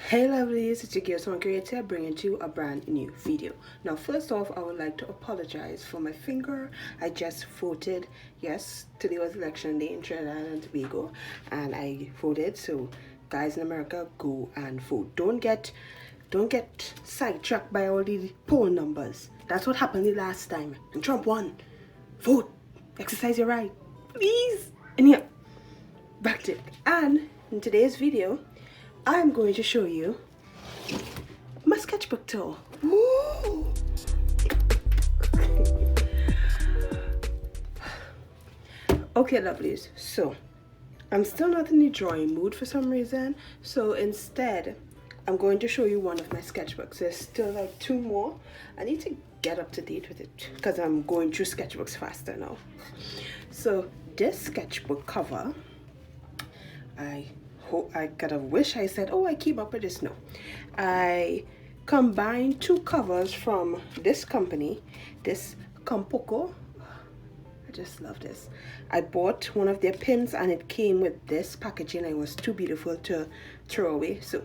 Hey lovelies, it's your girl Swan creator bringing you a brand new video. Now first off, I would like to apologize for my finger. I just voted. Yes, today was election day in Trinidad and Tobago and I voted. So guys in America, go and vote. Don't get sidetracked by all the poll numbers. That's what happened the last time and Trump won. Vote, exercise your right, please. And yeah, back to it. And in today's video I'm going to show you my sketchbook tour. Woo! Okay, lovelies. So, I'm still not in the drawing mood for some reason. So instead, I'm going to show you one of my sketchbooks. There's still like two more. I need to get up to date with it because I'm going through sketchbooks faster now. So this sketchbook cover, I could have wished I said, oh, I keep up with this. No, I combined two covers from this company, this Compoko. I just love this. I bought one of their pins and it came with this packaging. It was too beautiful to throw away, so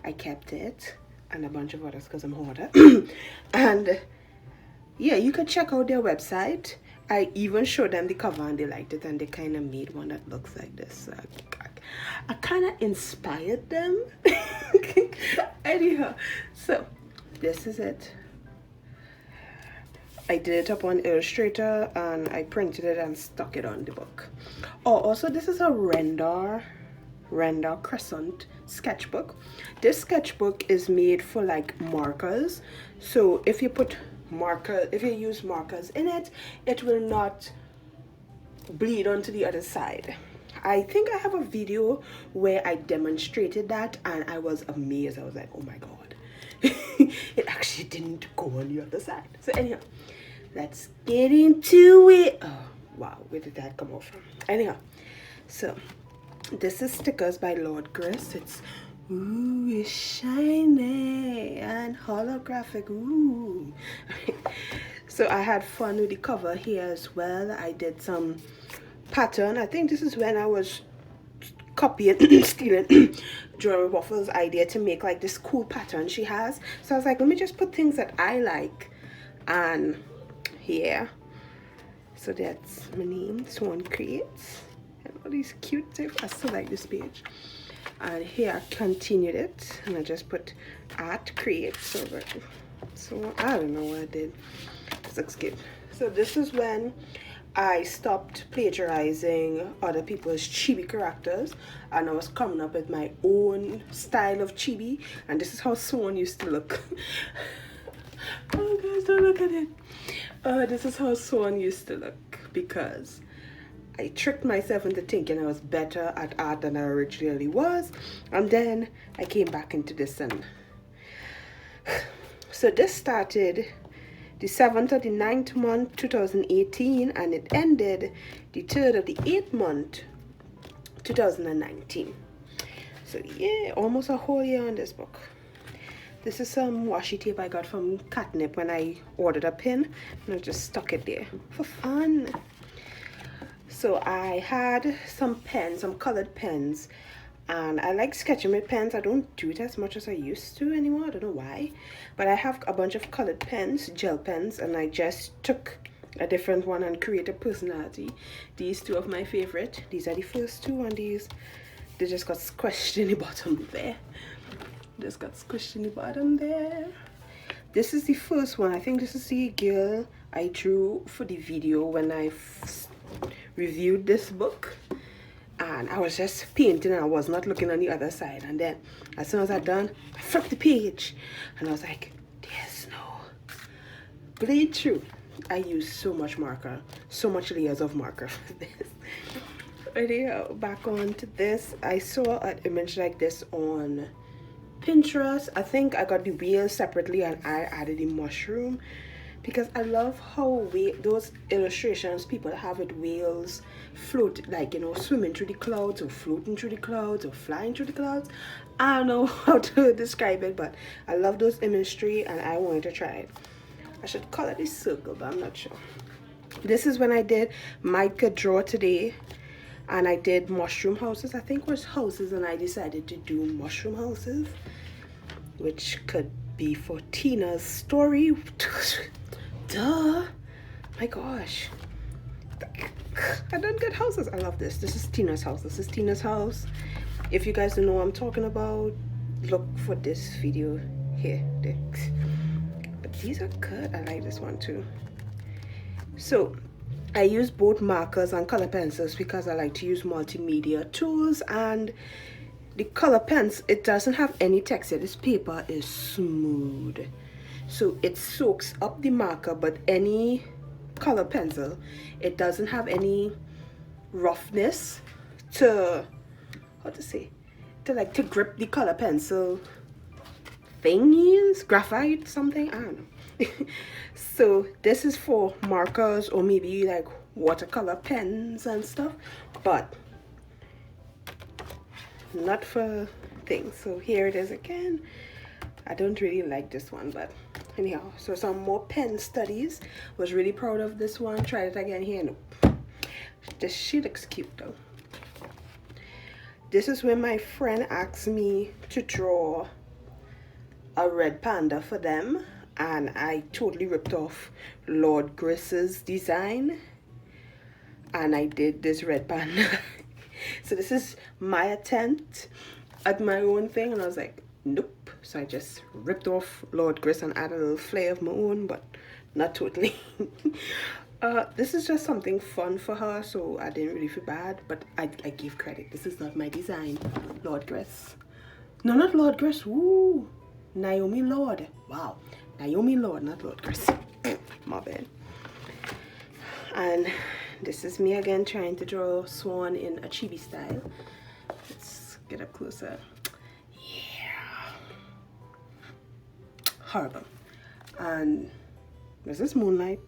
I kept it and a bunch of others because I'm a hoarder. And yeah, you can check out their website. I even showed them the cover and they liked it, and they kind of made one that looks like this. I kind of inspired them. Anyhow, so this is it. I did it up on Illustrator and I printed it and stuck it on the book. Oh, also this is a Rendr Crescent sketchbook. This sketchbook is made for like markers. So if you use markers in it, it will not bleed onto the other side. I think I have a video where I demonstrated that and I was amazed. I was like, oh my god. It actually didn't go on the other side. So anyhow, let's get into it. Oh wow, where did that come off from? Anyhow, so this is stickers by Lord Grace. It's ooh, it's shiny and holographic. Ooh. So I had fun with the cover here as well. I did some pattern. I think this is when I was copying stealing Joy Waffle's idea to make like this cool pattern she has. So I was like, let me just put things that I like. And here, so that's my name, Swan Creates, and all these cute stuff. I still like this page. And here I continued it and I just put art creates over it. So I don't know what I did. This looks cute. So this is when I stopped plagiarizing other people's chibi characters and I was coming up with my own style of chibi, and this is how Swan used to look. Oh guys, don't look at it. This is how Swan used to look because I tricked myself into thinking I was better at art than I originally was, and then I came back into this. And so this started the 7th of the 9th month 2018 and it ended the 3rd of the 8th month 2019. So yeah, almost a whole year on this book. This is some washi tape I got from Catnip when I ordered a pin, and I just stuck it there for fun. So I had some pens, some colored pens, and I like sketching with pens. I don't do it as much as I used to anymore. I don't know why, but I have a bunch of colored pens, gel pens, and I just took a different one and created a personality. These two of my favorite. These are the first two, and these, they just got squished in the bottom there. Just got squished in the bottom there. This is the first one. I think this is the girl I drew for the video when I reviewed this book, and I was just painting and I was not looking on the other side, and then as soon as I done, I flipped the page and I was like, there's no bleed through. I used so much marker, so much layers of marker for this. Anyhow, back on to this. I saw an image like this on Pinterest. I think I got the wheel separately and I added the mushroom because I love how those illustrations people have with whales float, like, you know, swimming through the clouds or floating through the clouds or flying through the clouds. I don't know how to describe it, but I love those imagery and I wanted to try it. I should call it a circle, but I'm not sure. This is when I did Micah Draw Today, and I did mushroom houses. I think it was houses and I decided to do mushroom houses. which could be for Tina's story. Duh. My gosh. I don't get houses. I love this. This is Tina's house. This is Tina's house. If you guys don't know what I'm talking about, look for this video here. But these are good. I like this one too. So I use both markers and color pencils because I like to use multimedia tools. And the color pens, it doesn't have any texture. This paper is smooth, so it soaks up the marker. But any color pencil, it doesn't have any roughness to, how to say, to grip the color pencil thingies, graphite something, I don't know. So this is for markers or maybe like watercolor pens and stuff, but not for things. So here it is again. I don't really like this one, but anyhow, so some more pen studies. Was really proud of this one. Tried it again here. Nope. She looks cute though. This is when my friend asked me to draw a red panda for them, and I totally ripped off Lord Griss's design and I did this red panda. So this is my attempt at my own thing, and I was like, nope. So I just ripped off Lord Griss and added a little flair of my own, but not totally. This is just something fun for her, so I didn't really feel bad, but I give credit. This is not my design. Lord Griss. No, not Lord Griss. Woo! Naomi Lord. Wow. Naomi Lord, not Lord Griss. My bad. And this is me again trying to draw Swan in a chibi style. Let's get up closer. Yeah. Horrible. And is this Moonlight?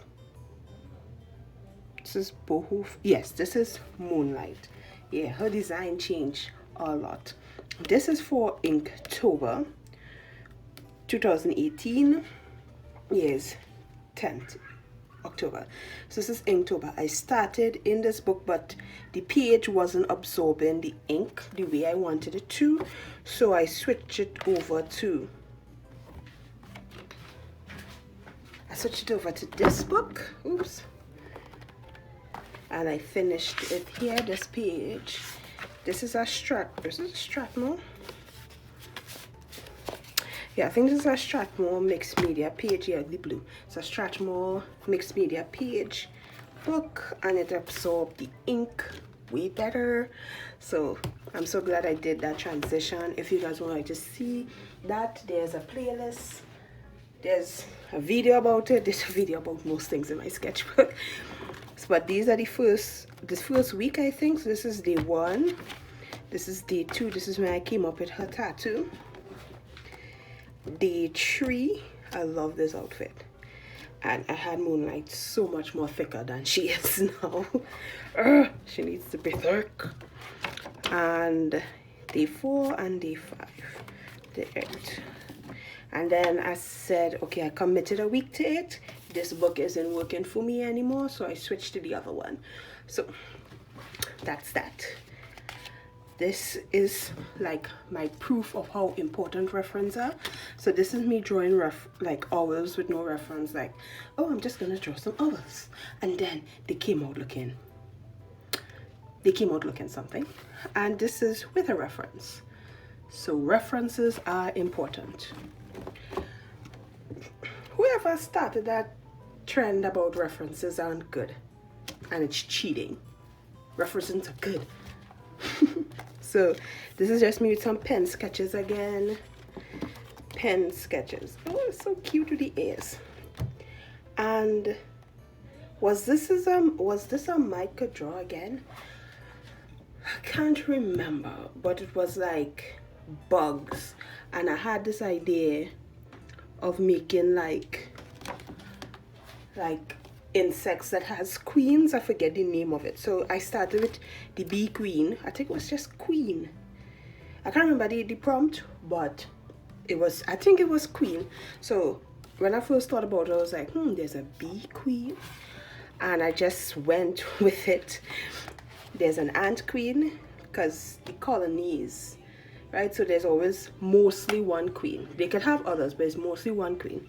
This is Bohu. Yes, this is Moonlight. Yeah, her design changed a lot. This is for Inktober 2018. Yes, 10th October. So this is Inktober. I started in this book, but the page wasn't absorbing the ink the way I wanted it to, so I switched it over to this book. Oops. And I finished it here, this page. This is a Strathmore. Yeah, I think this is a Strathmore mixed media page. Yeah, the blue. It's a Strathmore mixed media page book, and it absorbed the ink way better. So I'm so glad I did that transition. If you guys want to see that, there's a playlist. There's a video about it. There's a video about most things in my sketchbook. But these are this first week, I think. So this is day 1. This is day 2. This is when I came up with her tattoo. Day 3, I love this outfit. And I had Moonlight so much more thicker than she is now. She needs to be thick. And day 4 and day 5. Day 8. And then I said, okay, I committed a week to it. This book isn't working for me anymore, so I switched to the other one. So that's that. This is like my proof of how important references are. So this is me drawing like owls with no reference, like, oh, I'm just gonna draw some owls, and then they came out looking something. And this is with a reference. So references are important. Whoever started that trend about references aren't good, and it's cheating. References are good. So this is just me with some pen sketches again. Pen sketches. Oh, it's so cute with the ears. And was this a Mike could draw again? I can't remember, but it was like bugs, and I had this idea of making like insects that has queens. I forget the name of it. So I started with the bee queen. I think it was just queen. I can't remember the prompt, but I think it was queen. So when I first thought about it, I was like, there's a bee queen, and I just went with it. There's an ant queen because the colonies right? So there's always mostly one queen. They could have others, but it's mostly one queen.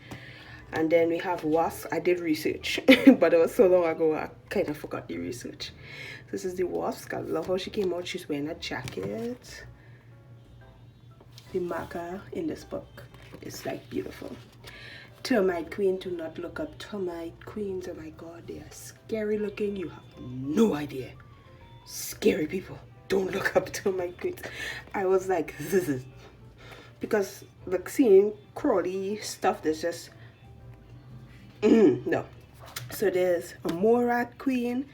And then we have wasp. I did research, but it was so long ago I kind of forgot the research. This is the wasp. I love how she came out. She's wearing a jacket. The marker in this book is like beautiful. Termite queen. Do not look up termite queens. Oh my god, they are scary looking. You have no idea. Scary people. Don't look up termite queens. I was like, this is because like seeing crawly stuff that's just no. So there's a morat queen,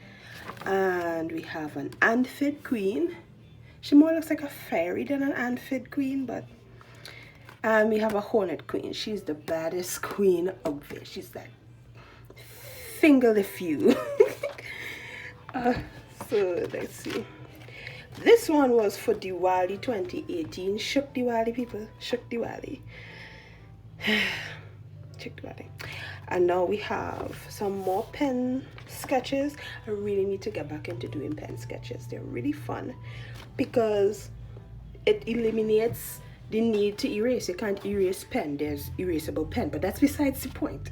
and we have an aphid queen. She more looks like a fairy than an aphid queen, but and we have a hornet queen. She's the baddest queen out there. She's like finger the few. So let's see. This one was for Diwali 2018. Shook Diwali, people. Shook Diwali. Shook Diwali. And now we have some more pen sketches. I really need to get back into doing pen sketches. They're really fun because it eliminates the need to erase. You can't erase pen. There's erasable pen, but that's besides the point.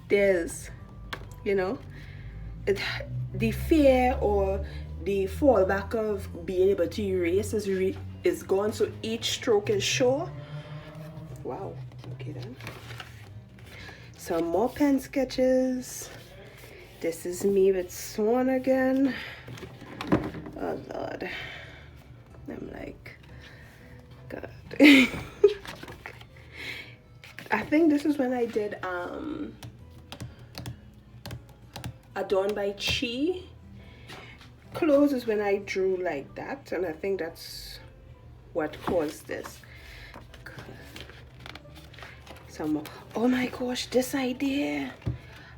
There's, you know, the fear or the fallback of being able to erase is gone, so each stroke is sure. Wow. Okay then. Some more pen sketches. This is me with Swan again. Oh Lord. I'm like, God. I think this is when I did Adorned by Chi. Clothes is when I drew like that, and I think that's what caused this. Some, oh my gosh, this idea.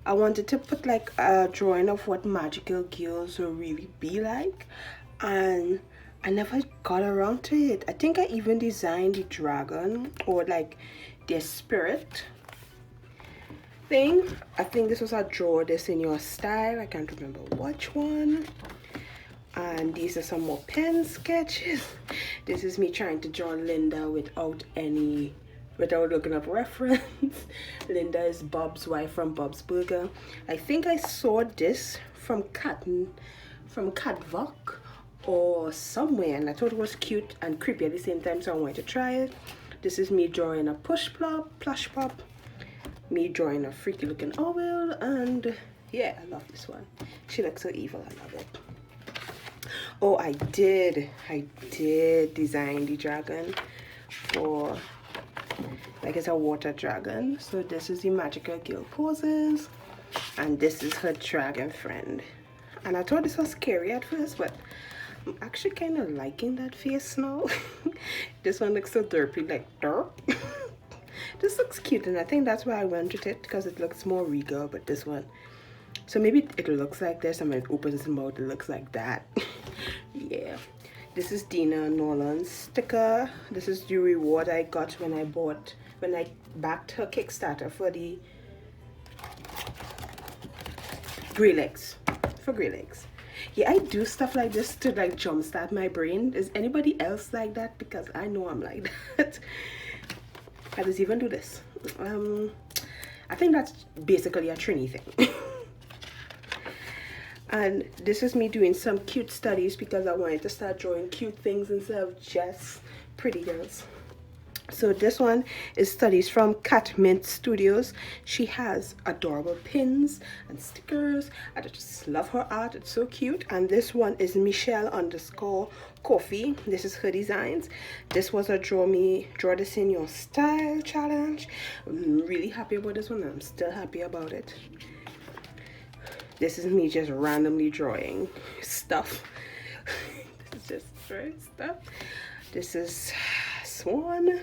I wanted to put like a drawing of what magical girls will really be like, and I never got around to it. I think I even designed the dragon or like their spirit thing. I think this was a draw this in your style. I can't remember which one. And these are some more pen sketches. This is me trying to draw Linda without looking up reference. Linda is Bob's wife from Bob's Burger. I think I saw this from Catwalk or somewhere, and I thought it was cute and creepy at the same time, so I wanted to try it. This is me drawing a plush pop. Me drawing a freaky looking owl, and yeah, I love this one. She looks so evil. I love it. Oh, I did design the dragon for, like, it's a water dragon. So this is the magical girl poses, and this is her dragon friend. And I thought this was scary at first, but I'm actually kind of liking that face now. This one looks so derpy, like derp. This looks cute, and I think that's why I went with it, because it looks more regal. But this one, so maybe it looks like this, and when it opens its mouth, it looks like that. Yeah. This is Dina Nolan's sticker. This is the reward I got when I backed her Kickstarter for the Grey Legs. For Grey Legs. Yeah, I do stuff like this to like jumpstart my brain. Is anybody else like that? Because I know I'm like that. I just even do this. I think that's basically a Trini thing. And this is me doing some cute studies because I wanted to start drawing cute things instead of just pretty girls. So this one is studies from Cat Mint Studios. She has adorable pins and stickers. I just love her art. It's so cute. And this one is Michelle_Coffee. This is her designs. This was a draw this in your style challenge. I'm really happy about this one. I'm still happy about it. This is me just randomly drawing stuff. This is just drawing stuff. This is Swan.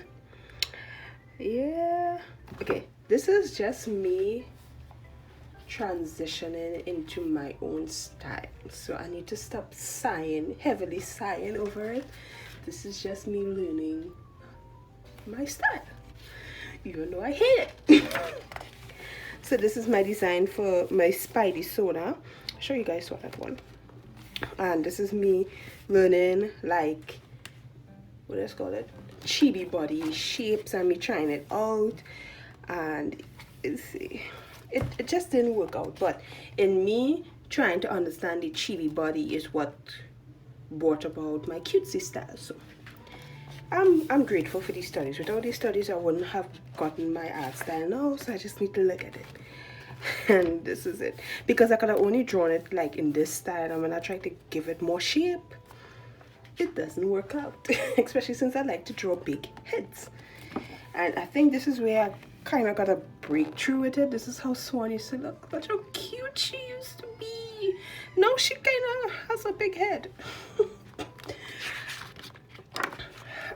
Yeah. Okay, this is just me transitioning into my own style. So I need to stop heavily sighing over it. This is just me learning my style, even though I hate it. So this is my design for my Spidey soda. I'm sure you guys saw that one. And this is me learning like what is called it, chibi body shapes, and me trying it out, and it just didn't work out. But in me trying to understand the chibi body is what brought about my cutesy style. So I'm grateful for these studies. Without these studies, I wouldn't have gotten my art style now, so I just need to look at it. And this is it, because I could have only drawn it like in this style, and when I try to give it more shape, it doesn't work out. Especially since I like to draw big heads, and I think this is where I kind of got a breakthrough with it. This is how Swan used to look. Look how cute she used to be. Now she kind of has a big head.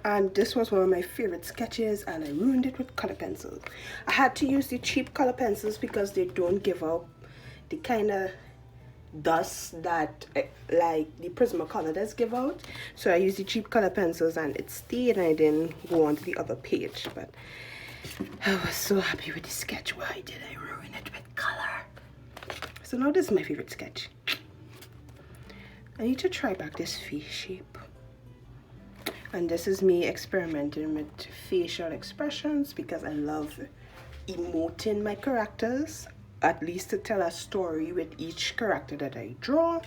And this was one of my favorite sketches, and I ruined it with color pencils. I had to use the cheap color pencils because they don't give out the kind of dust that like the Prismacolor does give out. So I used the cheap color pencils, and it stayed, and I didn't go on to the other page. But I was so happy with the sketch. Why did I ruin it with color? So now this is my favorite sketch. I need to try back this face shape. And this is me experimenting with facial expressions because I love emoting my characters, at least to tell a story with each character that I draw. I'm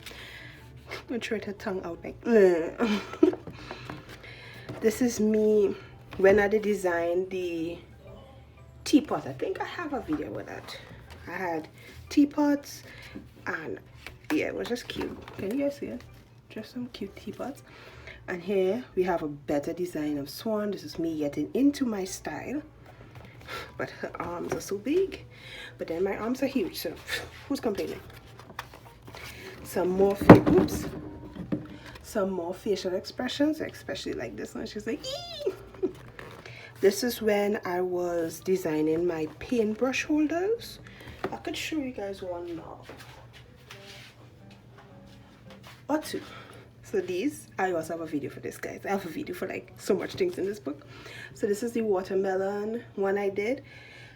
gonna try to tongue out like this is me when I designed the teapot. I think I have a video with that. I had teapots, and yeah, it was just cute. Can you guys see it? Just some cute teapots. And here we have a better design of Swan. This is me getting into my style, but her arms are so big, but then my arms are huge, so who's complaining? Some more facial expressions, especially like this one. She's like, ee! This is when I was designing my paintbrush holders. I could show you guys one now or two. So these, I also have a video for this, guys. I have a video for like so much things in this book. So this is the watermelon one I did,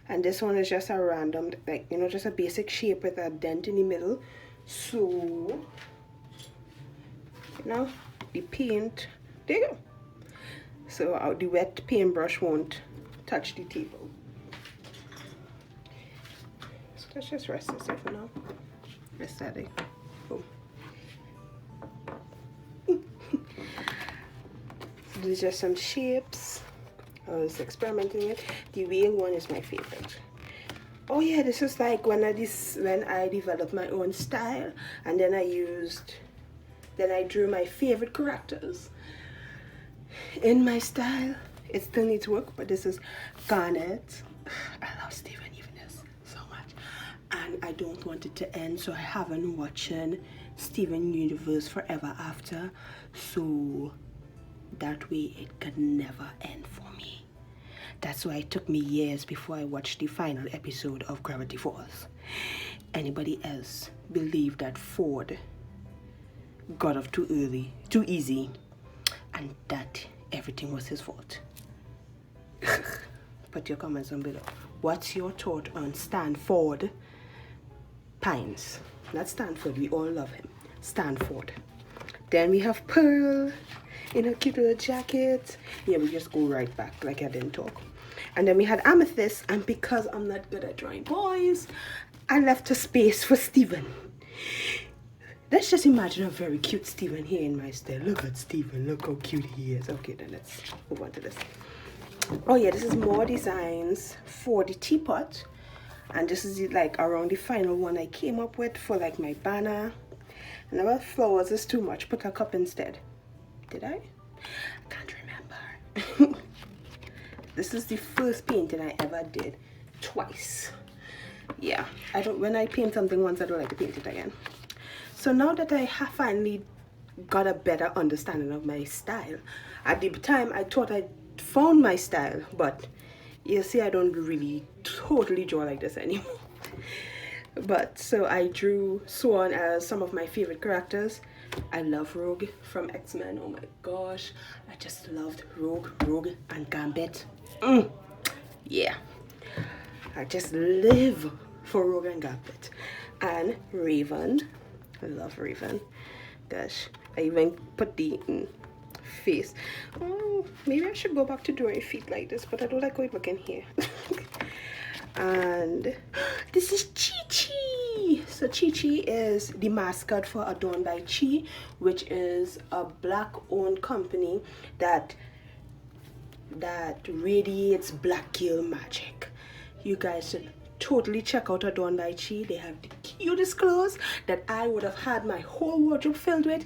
and this one is just a random, like, you know, just a basic shape with a dent in the middle. So, you know, the paint, there you go. So the wet paintbrush won't touch the table. So let's just rest this here for now. Rest that there. Boom. These are some shapes I was experimenting with. The whale one is my favorite. Oh yeah, this is like when I developed my own style, and then I drew my favorite characters in my style. It still needs work, but this is Garnet. I love Steven Universe so much, and I don't want it to end, so I haven't watching Steven Universe Forever After, so that way it could never end for me. That's why it took me years before I watched the final episode of Gravity Falls. Anybody else believe that Ford got off too early, too easy, and that everything was his fault? Put your comments down below. What's your thought on Stanford Pines? Not Stanford, we all love him. Stanford. Then we have Pearl in a cute little jacket. Yeah, we just go right back like I didn't talk. And then we had Amethyst, and because I'm not good at drawing boys, I left a space for Steven. Let's just imagine a very cute Steven here in my style. Look at Steven, look how cute he is. Okay, then let's move on to this. Oh yeah, this is more designs for the teapot, and this is like around the final one I came up with for like my banner. And about flowers is too much, put a cup instead. Did I? I can't remember. This is the first painting I ever did twice. Yeah, when I paint something once, I don't like to paint it again. So now that I have finally got a better understanding of my style, at the time I thought I found my style, but you see, I don't really totally draw like this anymore. But so I drew Swan as some of my favorite characters. I love Rogue from X-Men. Oh my gosh, I just loved Rogue and Gambit. Yeah, I just live for Rogue and Gambit. And Raven, I love Raven. Gosh, I even put the face. Oh, maybe I should go back to drawing feet like this, but I don't like how it looking here. And this is Chi-Chi. So Chi-Chi is the mascot for Adorned by Chi, which is a black owned company that radiates black girl magic. You guys should totally check out Adorned by Chi. They have the cutest clothes that I would have had my whole wardrobe filled with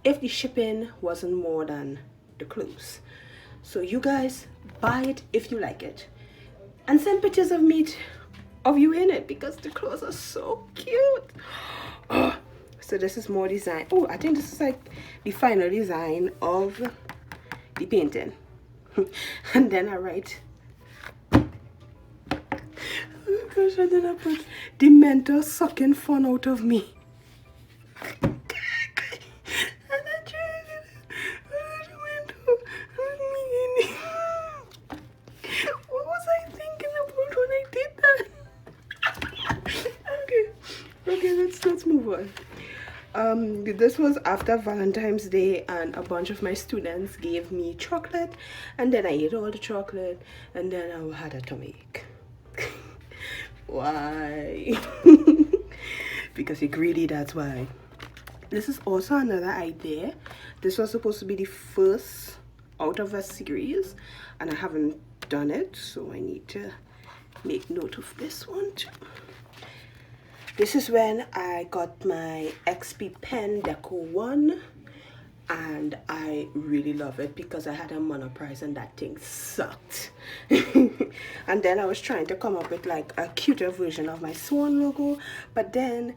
if the shipping wasn't more than the clothes. So you guys buy it if you like it, and send pictures of me of you in it, because the clothes are so cute. Oh, so this is more design. Oh, I think this is like the final design of the painting. And then I write, oh gosh, and then I put, the mentor sucking fun out of me. What was I thinking about when I did that? Okay, let's move on. This was after Valentine's Day, and a bunch of my students gave me chocolate, and then I ate all the chocolate, and then I had a tummy ache. Why? Because you're greedy, that's why. This is also another idea. This was supposed to be the first out of a series, and I haven't done it, so I need to make note of this one too. This is when I got my XP pen Deco 1, and I really love it because I had a mono price and that thing sucked. And then I was trying to come up with like a cuter version of my Swan logo, but then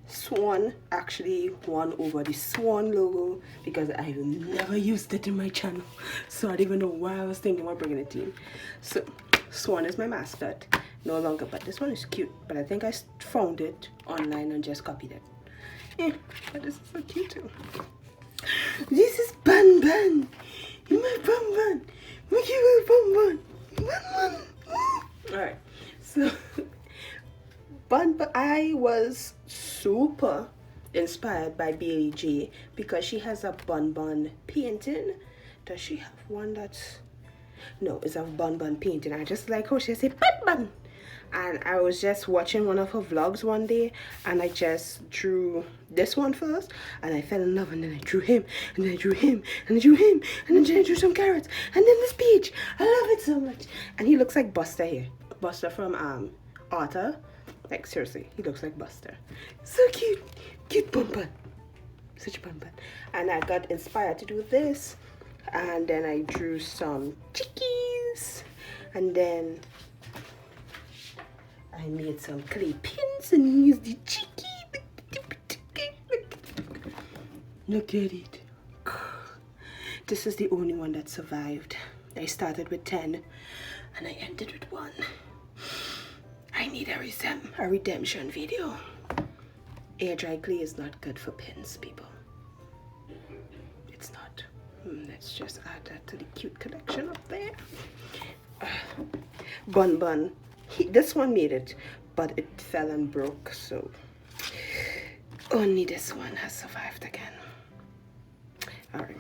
Swan actually won over the Swan logo because I've never used it in my channel, so I don't even know why I was thinking about bringing it in. So Swan is my mascot no longer, but this one is cute, but I think I found it online and just copied it. Yeah, but this is so cute too. This is Bun Bun. You my Bun Bun. Look at Bun Bun. Bun Bun. Alright, so I was super inspired by Bailey J because she has a Bun Bun painting. Does she have one that's... No, it's a Bun Bun painting. I just like how she says Bun Bun. And I was just watching one of her vlogs one day, and I just drew this one first, and I fell in love, and then I drew him, and then I drew him, and I drew him, and then I drew some carrots, and then this peach. I love it so much. And he looks like Buster here. Buster from Arthur. Like seriously, he looks like Buster. So cute. Cute Bun Bun. Such a Bun Bun. And I got inspired to do this, and then I drew some chickies, and then I made some clay pins and used the cheeky. Look at it. This is the only one that survived. I started with 10 and I ended with 1. I need a redemption video. Air dry clay is not good for pins, people. It's not. Let's just add that to the cute collection up there. Bun Bun. This one made it, but it fell and broke, so only this one has survived again. Alright.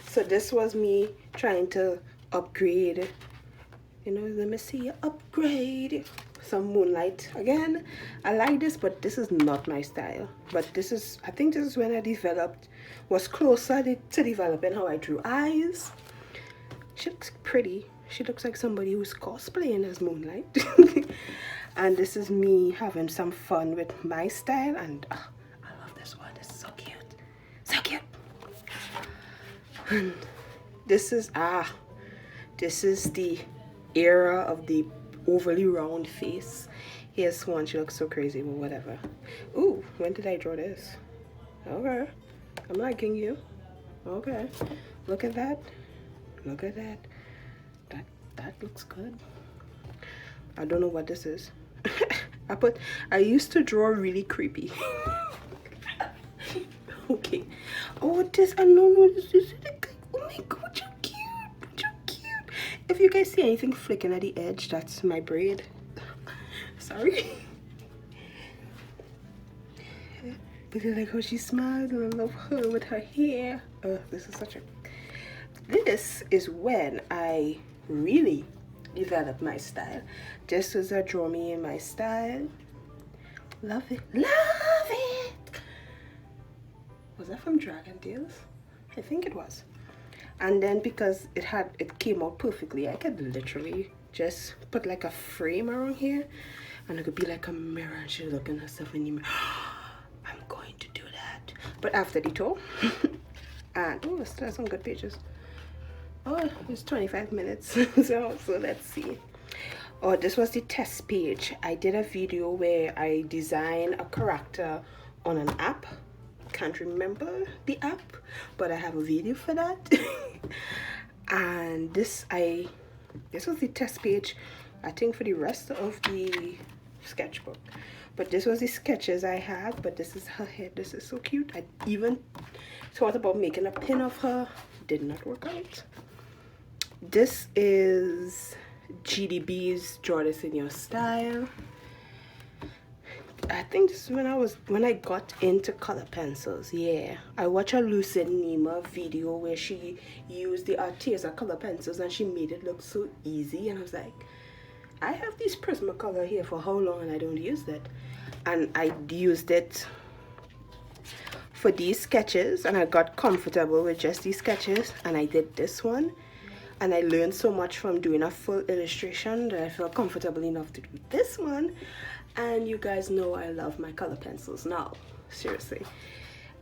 So this was me trying to upgrade, you know, let me see you upgrade some Moonlight again. I like this, but this is not my style. But this is, I think this is when I was closer to developing how I drew eyes. She looks pretty. She looks like somebody who's cosplaying as Moonlight. And this is me having some fun with my style, and I love this one. This is so cute. So cute. And this is the era of the overly round face. Here's Swan. She looks so crazy, but whatever. Ooh, when did I draw this? Okay. I'm liking you. Okay. Look at that. Look at that. That looks good. I don't know what this is. I used to draw really creepy. Okay. Oh, this, I don't know this is. Oh my god, you're cute. You're cute. If you guys see anything flicking at the edge, that's my braid. Sorry. But I like how she smiles, and I love her with her hair. This is when I really developed my style. This was a Draw Me in My Style. Love it. Love it! Was that from Dragon Tales? I think it was. And then because it came out perfectly, I could literally just put like a frame around here, and it could be like a mirror, and she's looking at herself in the mirror. I'm going to do that. But after the tour, and oh, there's some good pages. Oh, it's 25 minutes. so let's see. Oh, this was the test page. I did a video where I designed a character on an app. Can't remember the app, but I have a video for that. And this was the test page, I think, for the rest of the sketchbook. But this was the sketches I had. But this is her head. This is so cute. I even thought about making a pin of her. Did not work out. This is GDB's Draw This in Your Style. I think this is when I got into color pencils. Yeah, I watched a Lucid Nima video where she used the Arteza color pencils and she made it look so easy, and I was like, I have this Prismacolor here for how long and I don't use it. And I used it for these sketches, and I got comfortable with just these sketches, and I did this one, and I learned so much from doing a full illustration that I felt comfortable enough to do this one. And you guys know I love my color pencils now. Seriously,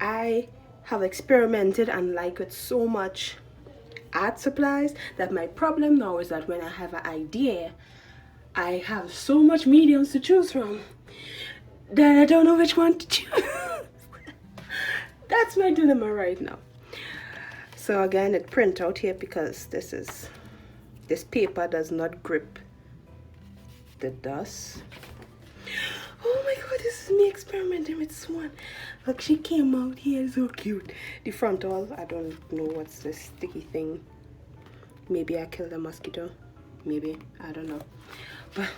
I have experimented and like it so much art supplies that my problem now is that when I have an idea, I have so much mediums to choose from that I don't know which one to choose. That's my dilemma right now. So again, it print out here because this paper does not grip the dust. Oh my god, this is me experimenting with Swan. Look, she came out here, so cute. The frontal, I don't know what's this sticky thing. Maybe I killed a mosquito. Maybe, I don't know. But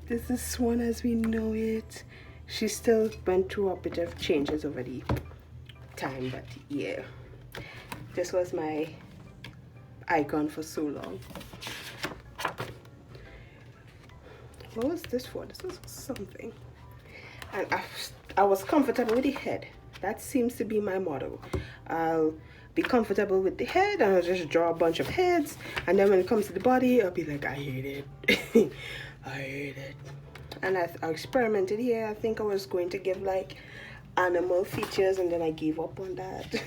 this is Swan as we know it. She still went through a bit of changes over the time, but yeah. This was my icon for so long. What was this for? This was something. And I was comfortable with the head. That seems to be my motto. I'll be comfortable with the head and I'll just draw a bunch of heads. And then when it comes to the body, I'll be like, I hate it. I hate it. And I experimented here. I think I was going to give like animal features, and then I gave up on that.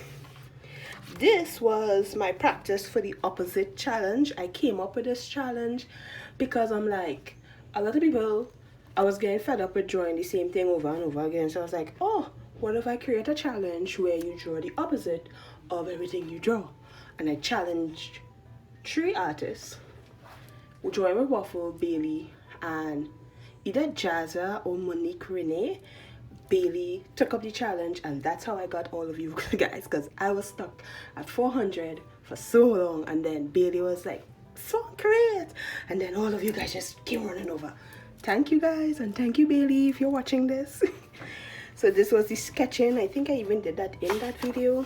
This was my practice for the opposite challenge. I came up with this challenge because I'm like, a lot of people, I was getting fed up with drawing the same thing over and over again. So I was like, oh, what if I create a challenge where you draw the opposite of everything you draw? And I challenged 3 artists, drawing with Waffle, Bailey, and either Jazza or Monique Renee. Bailey took up the challenge, and that's how I got all of you guys, because I was stuck at 400 for so long, and then Bailey was like, so great, and then all of you guys just came running over. Thank you guys, and thank you Bailey if you're watching this. So this was the sketching. I think I even did that in that video.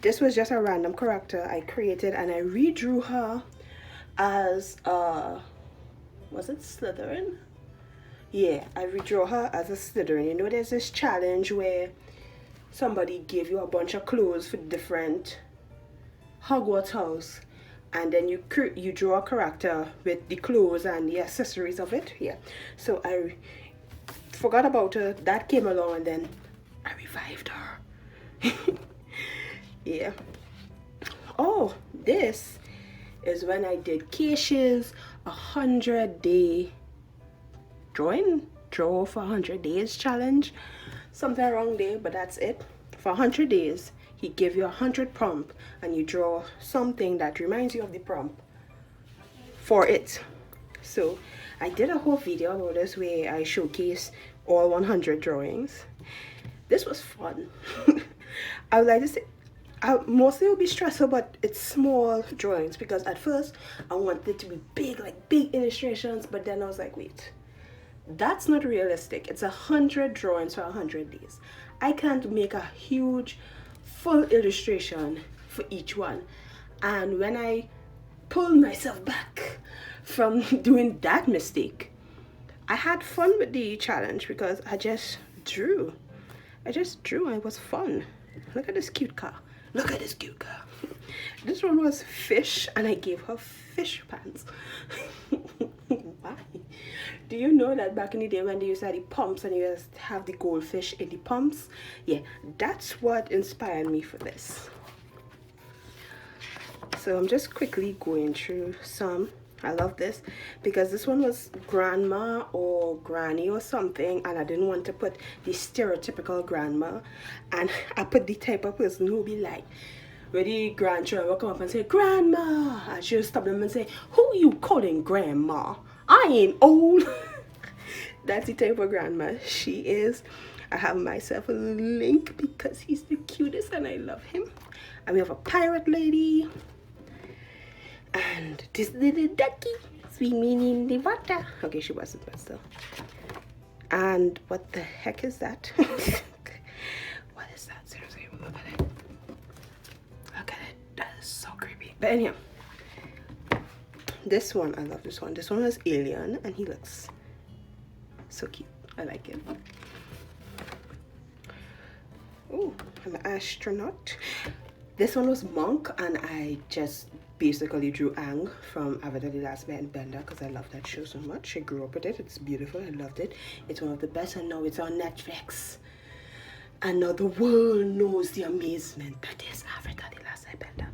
This was just a random character I created, and I redrew her as was it Slytherin? Yeah, I redraw her as a Slytherin. You know, there's this challenge where somebody gave you a bunch of clothes for different Hogwarts house, and then you draw a character with the clothes and the accessories of it. Yeah, so I forgot about her. That came along, and then I revived her. Yeah. Oh, this is when I did Keisha's 100-day draw for 100 days challenge. Something wrong there, but that's it. For 100 days, he gave you 100 prompt, and you draw something that reminds you of the prompt for it. So I did a whole video about this where I showcase all 100 drawings. This was fun. I would like to say, mostly it will be stressful, but it's small drawings, because at first I wanted it to be big, like big illustrations, but then I was like, wait, that's not realistic. It's 100 drawings for 100 days. I can't make a huge full illustration for each one. And when I pulled myself back from doing that mistake, I had fun with the challenge because I just drew. And it was fun. Look at this cute car. Look at this cute car. This one was fish and I gave her fish pants. Why? Do you know that back in the day when they used to have the pumps and you used to have the goldfish in the pumps? Yeah, that's what inspired me for this. So I'm just quickly going through some. I love this because this one was grandma or granny or something, and I didn't want to put the stereotypical grandma, and I put the type of person who be like, where the grandchildren will come up and say, grandma, I should stop them and say, who you calling grandma? I ain't old. That's the type of grandma she is. I have myself a link because he's the cutest and I love him. And we have a pirate lady. And this little ducky swimming in the water. Okay, she wasn't, but still. And what the heck is that? What is that? Seriously, look at it. Look at it. That is so creepy. But anyhow, this one, I love this one. This one was Alien, and he looks so cute. I like it. Oh, I'm an astronaut. This one was Monk, and I just basically drew Aang from Avatar: The Last Airbender because I love that show so much. I grew up with it. It's beautiful. I loved it. It's one of the best, and now it's on Netflix. And now the world knows the amazement that is Avatar: The Last Airbender.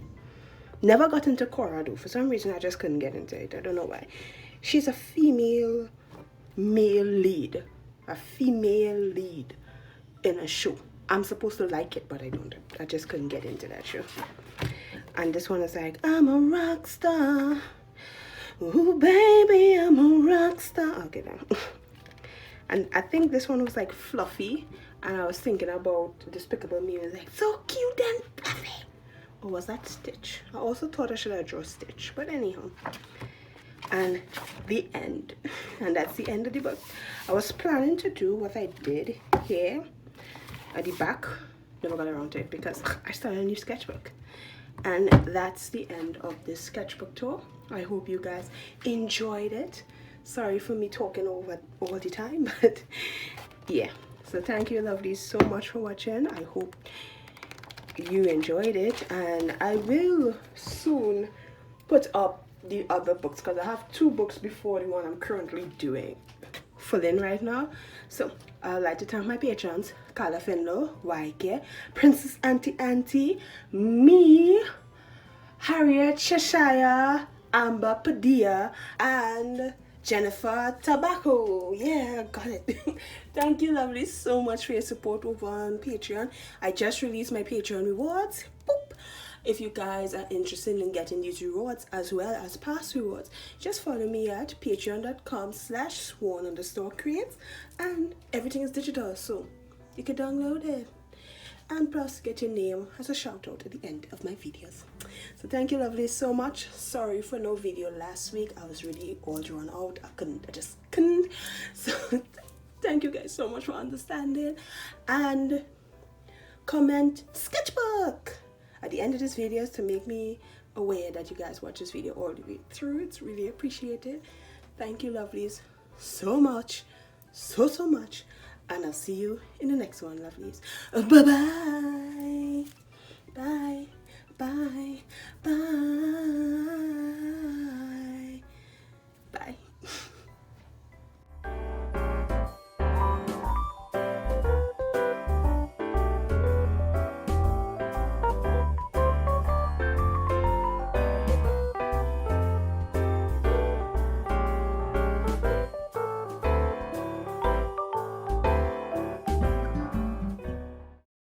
Never got into Korra though. For some reason, I just couldn't get into it. I don't know why. She's a female male lead. A female lead in a show. I'm supposed to like it, but I don't. I just couldn't get into that show. And this one is like, I'm a rock star. Ooh, baby, I'm a rock star. Okay, then. And I think this one was like fluffy. And I was thinking about Despicable Me. It was like, so cute and fluffy. Or was that Stitch? I also thought I should have drawn Stitch. But anyhow. And the end. And that's the end of the book. I was planning to do what I did here at the back. Never got around to it because I started a new sketchbook. And that's the end of this sketchbook tour. I hope you guys enjoyed it. Sorry for me talking over all the time, but yeah. So thank you, lovelies, so much for watching. I hope you enjoyed it, and I will soon put up the other books because I have 2 books before the one I'm currently doing full in right now. So I'd like to thank my patrons: Carla Finlow, YK, Princess Auntie, me, Harriet Cheshire, Amber Padilla, and Jennifer Tobacco. Yeah, got it. Thank you, lovely, so much for your support over on Patreon. I just released my Patreon rewards. Boop. If you guys are interested in getting these rewards as well as past rewards, just follow me at patreon.com/swan_creates, and everything is digital, so you can download it. And plus get your name as a shout out at the end of my videos. So thank you, lovely, so much. Sorry for no video last week. I was really all drawn out. I just couldn't. So thank you guys so much for understanding. And comment sketchbook at the end of this video to make me aware that you guys watch this video all the way through. It's really appreciated. Thank you, lovelies, so much, so much. And I'll see you in the next one, lovelies. Bye-bye.